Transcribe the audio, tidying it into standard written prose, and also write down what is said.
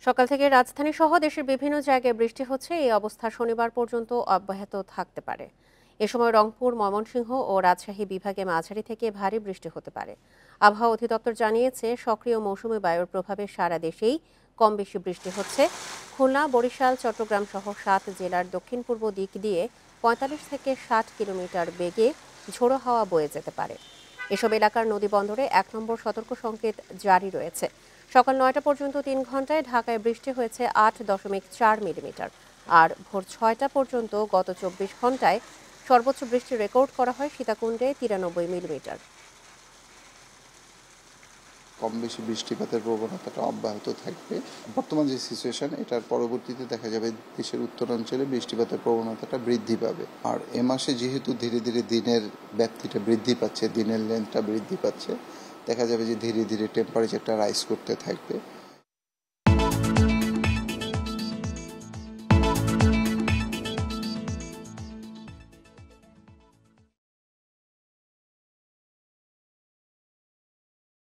সকাল থেকে রাজধানী সহ দেশের বিভিন্ন জায়গায় বৃষ্টি হচ্ছে। এই অবস্থা শনিবার পর্যন্ত অব্যাহত থাকতে পারে। এ সময় রংপুর, ময়মনসিংহ ও রাজশাহী বিভাগে মাঝারি থেকে ভারী বৃষ্টি হতে পারে। আবহাওয়া অধিদপ্তর জানিয়েছে, সক্রিয় মৌসুমী বায়ুর প্রভাবে সারা দেশেই কম বেশি বৃষ্টি হচ্ছে। খুলনা, বরিশাল, চট্টগ্রাম সহ 7 জেলার দক্ষিণ পূর্ব দিক দিয়ে 45 থেকে 60 কিলোমিটার বেগে ঝোড়ো হাওয়া বয়ে যেতে পারে। এসব এলাকার নদী বন্দরে 1 নম্বর সতর্ক সংকেত জারি রয়েছে। সকাল 9টা পর্যন্ত 3 ঘন্টায় ঢাকায় বৃষ্টি হয়েছে 8.4 মিলিমিটার। আর ভোর 6টা পর্যন্ত গত 24 ঘন্টায় সর্বোচ্চ বৃষ্টি রেকর্ড করা হয় সীতাকুণ্ডে 93 মিলিমিটার। কম বেশি বৃষ্টিপাতের প্রবণতাটা অব্যাহত থাকবে। বর্তমান যে সিচুয়েশন, এটার পরবর্তীতে দেখা যাবে দেশের উত্তরাঞ্চলে বৃষ্টিপাতের প্রবণতাটা বৃদ্ধি পাবে। আর এ মাসে যেহেতু ধীরে ধীরে দিনের ব্যাপ্তিটা বৃদ্ধি পাচ্ছে, দিনের লেন্থটা বৃদ্ধি পাচ্ছে, দেখা যাবে যে ধীরে ধীরে টেম্পারেচারটা রাইজ করতে থাকবে।